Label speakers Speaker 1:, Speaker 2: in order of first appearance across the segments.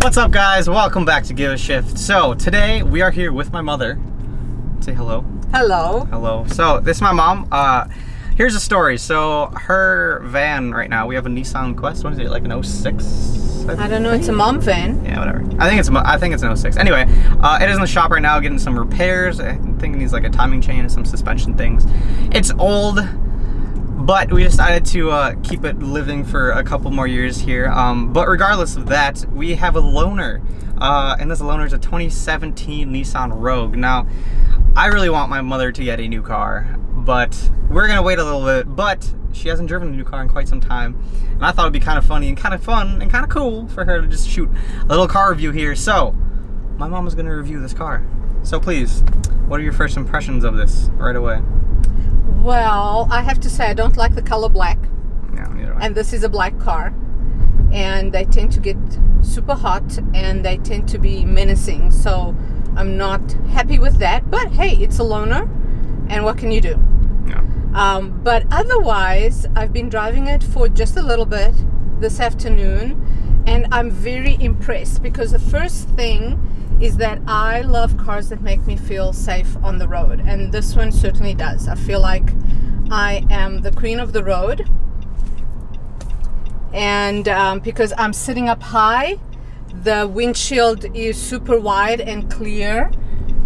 Speaker 1: What's up, guys? Welcome back to Give a Shift. So today we are here with my mother. Say hello.
Speaker 2: Hello.
Speaker 1: Hello. So this is my mom. Here's a story. So her van right now, we have a Nissan Quest. What is it, like an 06?
Speaker 2: I don't know. It's a mom van.
Speaker 1: Yeah, whatever. I think it's an 06. Anyway, it is in the shop right now getting some repairs. I think it needs like a timing chain and some suspension things. It's old, but we decided to keep it living for a couple more years here. But regardless of that, we have a loaner. And this loaner is a 2017 Nissan Rogue. Now, I really want my mother to get a new car, but we're gonna wait a little bit. But she hasn't driven a new car in quite some time, and I thought it'd be kind of funny and kind of fun and kind of cool for her to just shoot a little car review here. So, my mom is gonna review this car. So please, what are your first impressions of this right away?
Speaker 2: Well, I have to say I don't like the color black.
Speaker 1: Yeah, neither do I.
Speaker 2: And this is a black car. And they tend to get super hot and they tend to be menacing. So I'm not happy with that. But hey, it's a loaner. And what can you do?
Speaker 1: Yeah.
Speaker 2: But otherwise, I've been driving it for just a little bit this afternoon. And I'm very impressed because the first thing is that I love cars that make me feel safe on the road, and this one certainly does. I feel like I am the queen of the road, and because I'm sitting up high, the windshield is super wide and clear,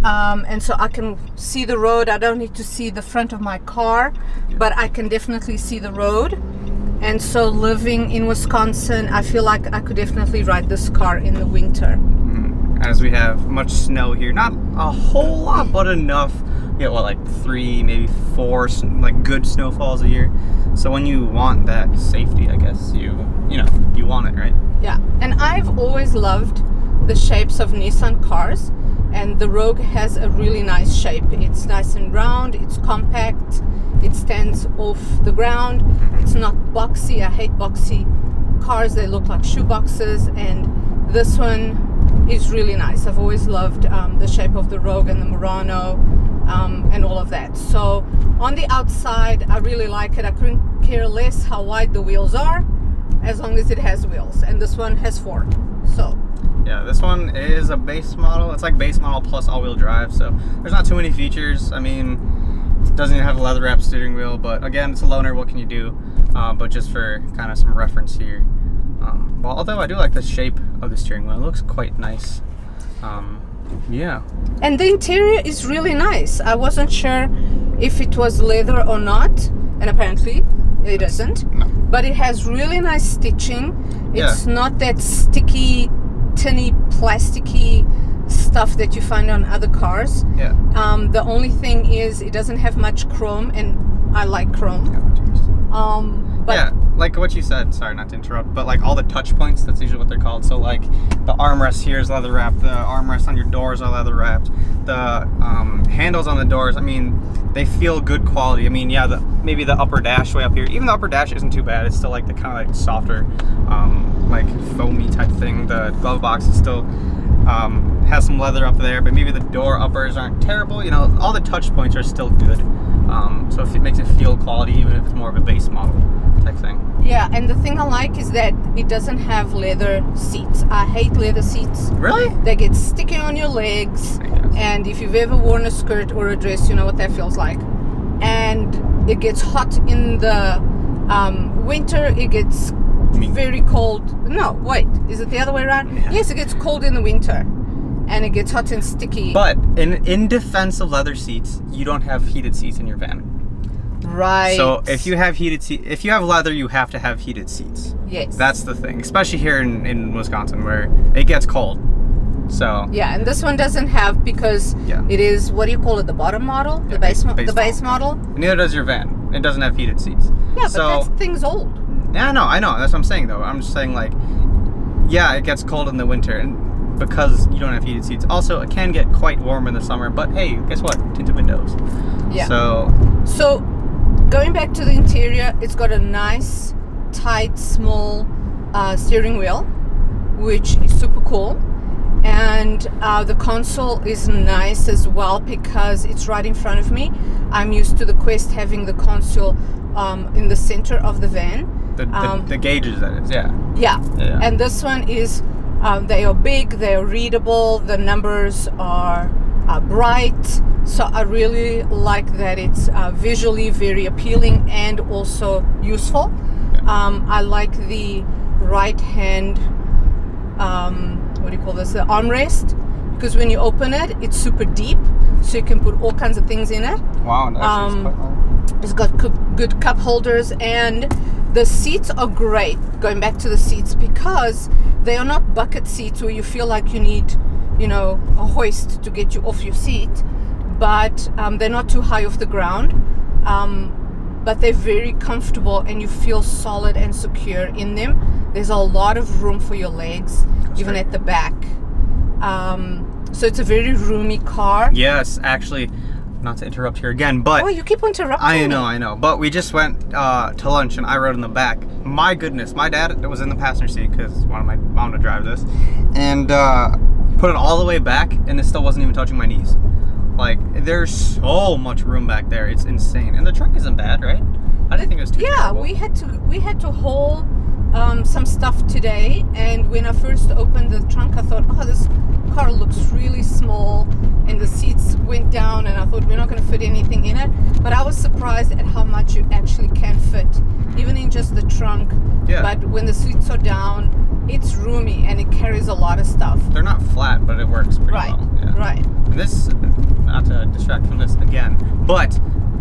Speaker 2: and so I can see the road. I don't need to see the front of my car, but I can definitely see the road. And so living in Wisconsin, I feel like I could definitely ride this car in the winter.
Speaker 1: As we have much snow here, not a whole lot, but enough. You get what, like 3, maybe 4, like good snowfalls a year. So when you want that safety, I guess you want it, right?
Speaker 2: Yeah, and I've always loved the shapes of Nissan cars, and the Rogue has a really nice shape. It's nice and round, it's compact, it stands off the ground, it's not boxy. I hate boxy cars, they look like shoe boxes, and this one is really nice. I've always loved the shape of the Rogue and the Murano and all of that. So on the outside, I really like it. I couldn't care less how wide the wheels are, as long as it has wheels. And this one has 4. So
Speaker 1: yeah, this one is a base model. It's like base model plus all-wheel drive, so there's not too many features. I mean, it doesn't even have a leather-wrapped steering wheel, but again, it's a loaner. What can you do? But just for kind of some reference here. Well, although I do like the shape of the steering wheel, it looks quite nice. Yeah.
Speaker 2: And the interior is really nice. I wasn't sure if it was leather or not, and apparently it isn't.
Speaker 1: No.
Speaker 2: But it has really nice stitching. It's not that sticky, tinny, plasticky stuff that you find on other cars.
Speaker 1: Yeah.
Speaker 2: The only thing is it doesn't have much chrome, and I like chrome. But
Speaker 1: yeah, like what you said, sorry not to interrupt, but like all the touch points, that's usually what they're called. So like the armrest here is leather wrapped, the armrest on your doors are leather wrapped, the handles on the doors, I mean, they feel good quality. I mean, yeah, maybe the upper dash way up here, even the upper dash isn't too bad. It's still like the kind of like softer, like foamy type thing. The glove box is still has some leather up there, but maybe the door uppers aren't terrible. You know, all the touch points are still good. So if it makes it feel quality, even if it's more of a base model type thing.
Speaker 2: yeah, and the thing I like is that it doesn't have leather seats. I hate leather seats.
Speaker 1: Really?
Speaker 2: They get sticky on your legs, and if you've ever worn a skirt or a dress, you know what that feels like. And it gets hot in the winter. It gets very cold. No, wait, is it the other way around?
Speaker 1: Yeah.
Speaker 2: Yes, it gets cold in the winter, and it gets hot and sticky.
Speaker 1: But in defense of leather seats, you don't have heated seats in your van.
Speaker 2: Right.
Speaker 1: So if you have if you have leather, you have to have heated seats.
Speaker 2: Yes.
Speaker 1: That's the thing, especially here in Wisconsin where it gets cold. So
Speaker 2: yeah, and this one doesn't have, because it is, what do you call it, the bottom model?
Speaker 1: Yeah,
Speaker 2: the base model?
Speaker 1: Neither does your van. It doesn't have heated seats.
Speaker 2: Yeah,
Speaker 1: so,
Speaker 2: but that thing's old.
Speaker 1: Yeah, I know. That's what I'm saying though. I'm just saying, like, yeah, it gets cold in the winter, and because you don't have heated seats. Also, it can get quite warm in the summer, but hey, guess what? Tinted windows.
Speaker 2: Yeah.
Speaker 1: So
Speaker 2: going back to the interior, it's got a nice, tight, small steering wheel, which is super cool. And the console is nice as well because it's right in front of me. I'm used to the Quest having the console in the center of the van.
Speaker 1: The gauges, that is, yeah.
Speaker 2: Yeah. And this one is They are big, they are readable, the numbers are bright. So I really like that it's visually very appealing and also useful. I like the right hand, what do you call this, the armrest, because when you open it, it's super deep, so you can put all kinds of things in it.
Speaker 1: Wow, and actually it's quite long.
Speaker 2: It's got good cup holders, and the seats are great, going back to the seats, because they are not bucket seats where you feel like you need, a hoist to get you off your seat, but they're not too high off the ground, but they're very comfortable and you feel solid and secure in them. There's a lot of room for your legs, even at the back. So it's a very roomy car.
Speaker 1: Yes, actually, not to interrupt here again, but...
Speaker 2: Oh, you keep interrupting me.
Speaker 1: I know. But we just went to lunch and I rode in the back. My goodness, my dad was in the passenger seat because wanted my mom to drive this. And put it all the way back and it still wasn't even touching my knees. Like, there's so much room back there. It's insane. And the trunk isn't bad, right? I didn't think it was too terrible.
Speaker 2: We had to haul some stuff today, and when I first opened the trunk, I thought, oh, this car looks really small, and the seats went down, and I thought we're not going to fit anything in it. But I was surprised at how much you actually can fit, even in just the trunk.
Speaker 1: Yeah.
Speaker 2: But when the seats are down, it's roomy and it carries a lot of stuff.
Speaker 1: They're not flat, but it works pretty well. Yeah.
Speaker 2: Right.
Speaker 1: And this, not to distract from this again, but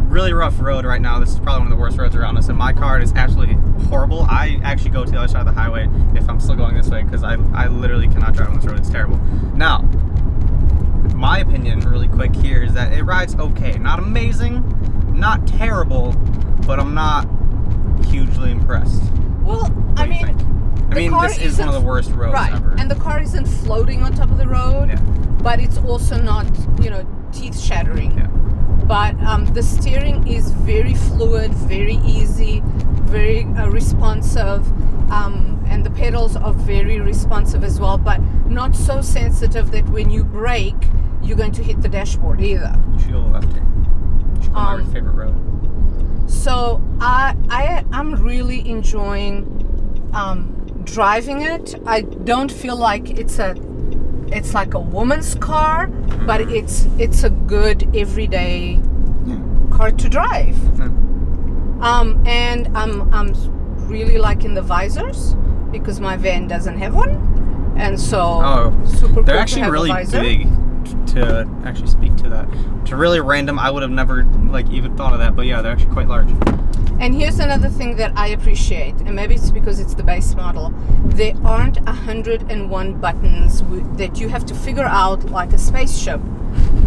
Speaker 1: really rough road right now. This is probably one of the worst roads around us, and my car is absolutely horrible. I actually go to the other side of the highway if I'm still going this way, because I literally cannot drive on this road. It's terrible. Now, my opinion really quick here is that it rides okay. Not amazing, not terrible, but I'm not hugely impressed.
Speaker 2: Well, I mean,
Speaker 1: this is one of the worst roads ever.
Speaker 2: And the car isn't floating on top of the road, but it's also not, teeth shattering.
Speaker 1: Yeah.
Speaker 2: But the steering is very fluid, very easy, very responsive, and the pedals are very responsive as well, but not so sensitive that when you brake, you're going to hit the dashboard either.
Speaker 1: You should go left here. You should go on my favorite road.
Speaker 2: So I'm really enjoying driving it. I don't feel like it's like a woman's car, but it's a good everyday car to drive. And I'm really liking the visors because my van doesn't have one, and so super cool.
Speaker 1: They're actually really big to actually speak to that. To really random, I would have never even thought of that, but yeah, they're actually quite large.
Speaker 2: And here's another thing that I appreciate, and maybe it's because it's the base model. There aren't 101 buttons that you have to figure out like a spaceship.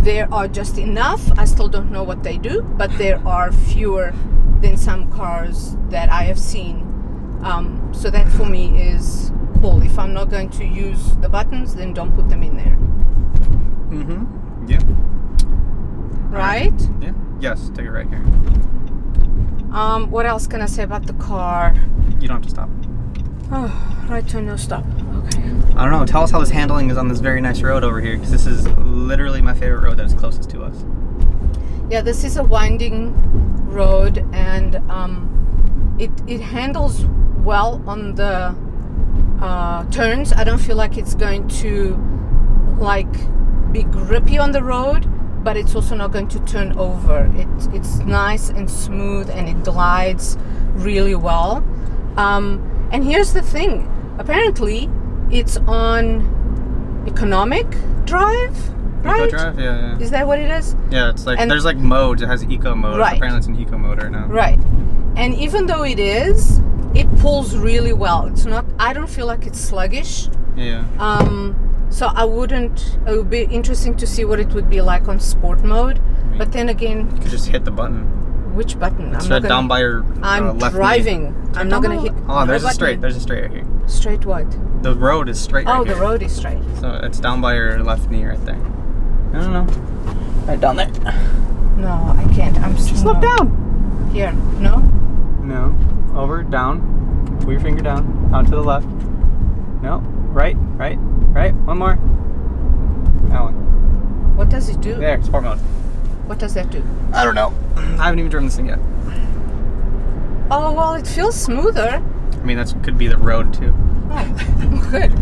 Speaker 2: There are just enough. I still don't know what they do, but there are fewer than some cars that I have seen. So that for me is cool. If I'm not going to use the buttons, then don't put them in there.
Speaker 1: Mm-hmm. Yeah.
Speaker 2: Right?
Speaker 1: Yeah. Yes, take it right here.
Speaker 2: What else can I say about the car?
Speaker 1: You don't have to stop.
Speaker 2: Oh, right turn, no stop. Okay.
Speaker 1: I don't know. Tell us how this handling is on this very nice road over here, because this is literally my favorite road that is closest to us.
Speaker 2: Yeah, this is a winding road, and it handles well on the turns. I don't feel like it's going to be grippy on the road, but it's also not going to turn over. It's nice and smooth, and it glides really well. And here's the thing. Apparently, it's on economic drive, right?
Speaker 1: Eco drive, yeah.
Speaker 2: Is that what it is?
Speaker 1: Yeah, it's there's modes. It has eco mode.
Speaker 2: Right.
Speaker 1: Apparently, it's in eco mode right now.
Speaker 2: Right. And even though it pulls really well. It's not. I don't feel like it's sluggish.
Speaker 1: Yeah.
Speaker 2: So it would be interesting to see what it would be like on sport mode. But then again,
Speaker 1: you could just hit the button.
Speaker 2: Which button?
Speaker 1: It's down by your
Speaker 2: I'm
Speaker 1: left
Speaker 2: driving.
Speaker 1: knee.
Speaker 2: I'm not going to hit.
Speaker 1: Oh, there's a straight. There's a straight right here.
Speaker 2: Straight what?
Speaker 1: The road is straight right here.
Speaker 2: Oh, the road is straight.
Speaker 1: So it's down by your left knee right there. I don't know. Right down there.
Speaker 2: No, I can't.
Speaker 1: Just look down.
Speaker 2: Here. No?
Speaker 1: No. Over, down. Pull your finger down. Out to the left. No. Right. One more. That one.
Speaker 2: What does it do?
Speaker 1: There, sport mode.
Speaker 2: What does that do?
Speaker 1: I don't know. I haven't even driven this thing yet.
Speaker 2: Oh, well, it feels smoother.
Speaker 1: I mean, that could be the road too.
Speaker 2: Oh, good.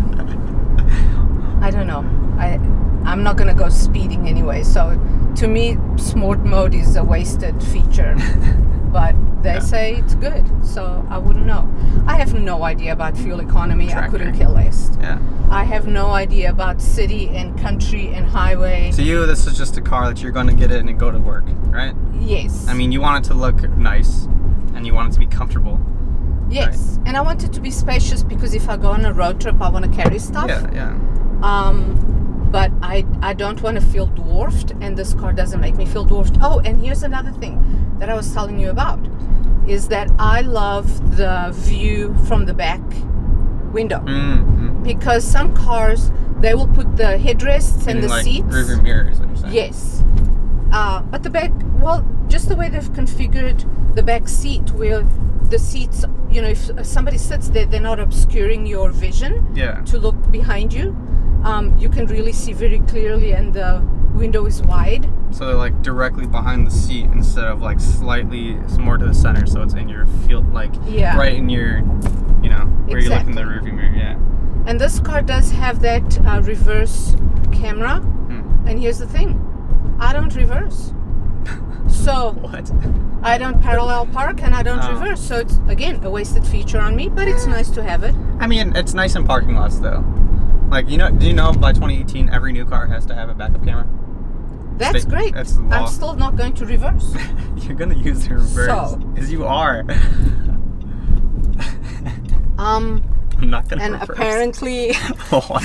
Speaker 2: I don't know. I'm not gonna go speeding anyway. So to me, sport mode is a wasted feature. But they say it's good, so I wouldn't know. I have no idea about fuel economy.
Speaker 1: Tractor.
Speaker 2: I couldn't care less.
Speaker 1: Yeah.
Speaker 2: I have no idea about city and country and highway.
Speaker 1: To you, this is just a car that you're going to get in and go to work, right?
Speaker 2: Yes.
Speaker 1: I mean, you want it to look nice, and you want it to be comfortable.
Speaker 2: Yes, and I want it to be spacious because if I go on a road trip, I want to carry stuff.
Speaker 1: Yeah.
Speaker 2: But I don't want to feel dwarfed, and this car doesn't make me feel dwarfed. Oh, and here's another thing that I was telling you about, is that I love the view from the back window.
Speaker 1: Mm-hmm.
Speaker 2: Because some cars, they will put the headrests and the
Speaker 1: like
Speaker 2: seats.
Speaker 1: Rear mirrors, what you're saying.
Speaker 2: Yes. But the back, well, just the way they've configured the back seat, where the seats, if somebody sits there, they're not obscuring your vision to look behind you. You can really see very clearly, and the window is wide.
Speaker 1: So they're like directly behind the seat instead of like slightly more to the center, so it's in your field, like right in your, where you look in the rearview mirror. Yeah.
Speaker 2: And this car does have that reverse camera. And here's the thing, I don't reverse. So
Speaker 1: what?
Speaker 2: I don't parallel park and I don't reverse. So it's again a wasted feature on me, but it's nice to have it.
Speaker 1: I mean, it's nice in parking lots though. Like, do you know by 2018 every new car has to have a backup camera?
Speaker 2: That's great.
Speaker 1: That's the law.
Speaker 2: I'm still not going to reverse.
Speaker 1: You're gonna use the reverse.
Speaker 2: So.
Speaker 1: As you are.
Speaker 2: I'm
Speaker 1: not gonna
Speaker 2: and
Speaker 1: reverse.
Speaker 2: Apparently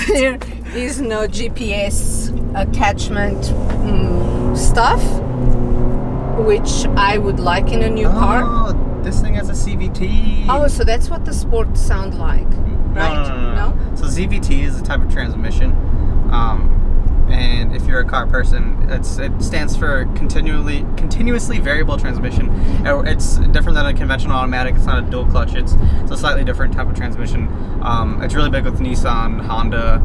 Speaker 2: there is no GPS attachment stuff, which I would like in a new car.
Speaker 1: Oh, this thing has a CVT.
Speaker 2: Oh, so that's what the Sport sound like, right?
Speaker 1: No. So CVT is a type of transmission, and if you're a car person, it stands for continuously variable transmission. It's different than a conventional automatic. It's not a dual clutch. It's a slightly different type of transmission. It's really big with Nissan, Honda.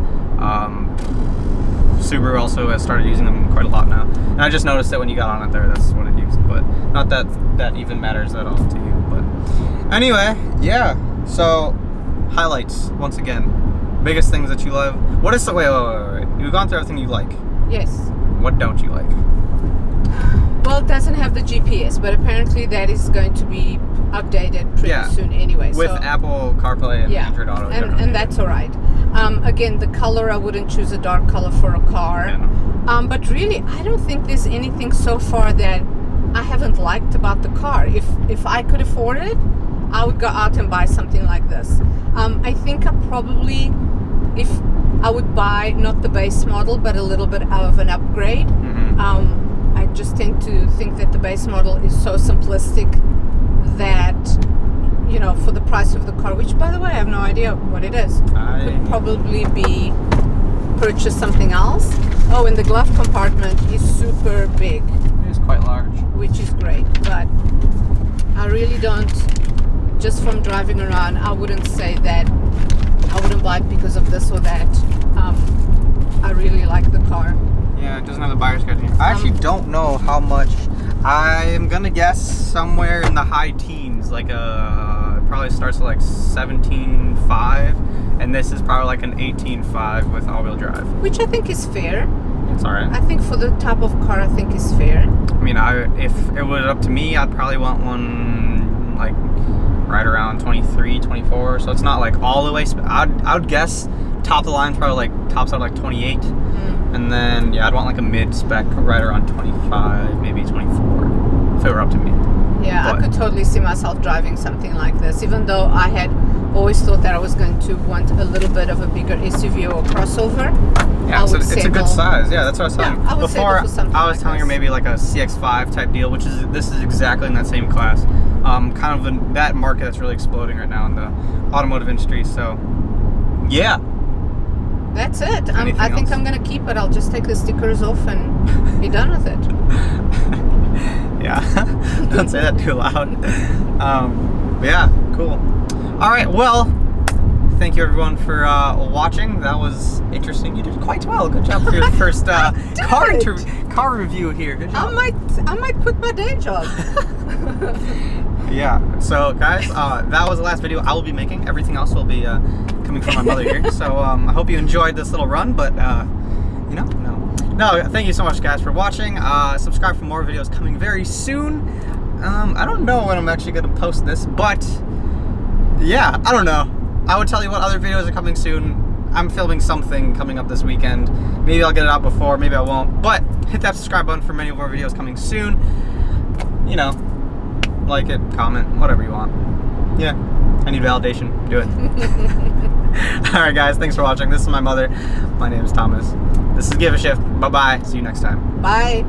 Speaker 1: Subaru also has started using them quite a lot now. And I just noticed that when you got on it there, that's what it used. But not that even matters at all to you. But anyway, yeah. So highlights once again. Biggest things that you love. What is the wait? You've gone through everything you like.
Speaker 2: Yes.
Speaker 1: What don't you like?
Speaker 2: Well, it doesn't have the GPS, but apparently that is going to be updated pretty soon anyway.
Speaker 1: With Apple CarPlay and Android Auto.
Speaker 2: And that's all right. Again, the color, I wouldn't choose a dark color for a car.
Speaker 1: Yeah, no.
Speaker 2: But really, I don't think there's anything so far that I haven't liked about the car. If I could afford it, I would go out and buy something like this. I think I probably, if I would buy not the base model, but a little bit of an upgrade. I just tend to think that the base model is so simplistic that, for the price of the car, which by the way, I have no idea what it is, could probably be purchase something else. Oh, and the glove compartment is super big.
Speaker 1: It is quite large.
Speaker 2: Which is great, but I really don't, just from driving around, I wouldn't say that I wouldn't buy it because of this or that. I really like the car.
Speaker 1: Yeah, it doesn't have the buyer's guide. I actually don't know how much. I'm gonna guess somewhere in the high teens, like it probably starts at like 17.5, and this is probably like an 18.5 with all-wheel drive. Which
Speaker 2: I think is fair.
Speaker 1: It's alright.
Speaker 2: I think for the type of car, I think is fair.
Speaker 1: I mean, if it was up to me, I'd probably want one like right around 23, 24. So it's not like all the way. I would guess top of the line probably like tops out like 28. And then, I'd want like a mid-spec right around 25, maybe 24, if it were up to me.
Speaker 2: Yeah, I could totally see myself driving something like this, even though I had always thought that I was going to want a little bit of a bigger SUV or crossover.
Speaker 1: Yeah, it's a good size. Yeah, that's what I was saying.
Speaker 2: I would
Speaker 1: Before,
Speaker 2: for something
Speaker 1: I was telling her maybe like a CX-5 type deal, which this is exactly in that same class. Kind of that market that's really exploding right now in the automotive industry, so yeah.
Speaker 2: That's it. I think I'm going to keep it. I'll just take the stickers off and be done with it.
Speaker 1: Yeah. Don't say that too loud. But yeah, cool. All right, well, thank you everyone for watching. That was interesting. You did quite well. Good job for your first car review here. Good job.
Speaker 2: I might quit my day job.
Speaker 1: Yeah. So guys, that was the last video I will be making. Everything else will be coming from my mother here. So I hope you enjoyed this little run, but you know, no, thank you so much guys for watching. Subscribe for more videos coming very soon. I don't know when I'm actually gonna post this, but yeah, I don't know. I would tell you what other videos are coming soon. I'm filming something coming up this weekend. Maybe I'll get it out before, maybe I won't, but hit that subscribe button for many more videos coming soon. You know, like it, comment, whatever you want. Yeah, I need validation. Do it. Alright guys, thanks for watching. This is my mother. My name is Thomas. This is Give a Shift. Bye-bye. See you next time.
Speaker 2: Bye.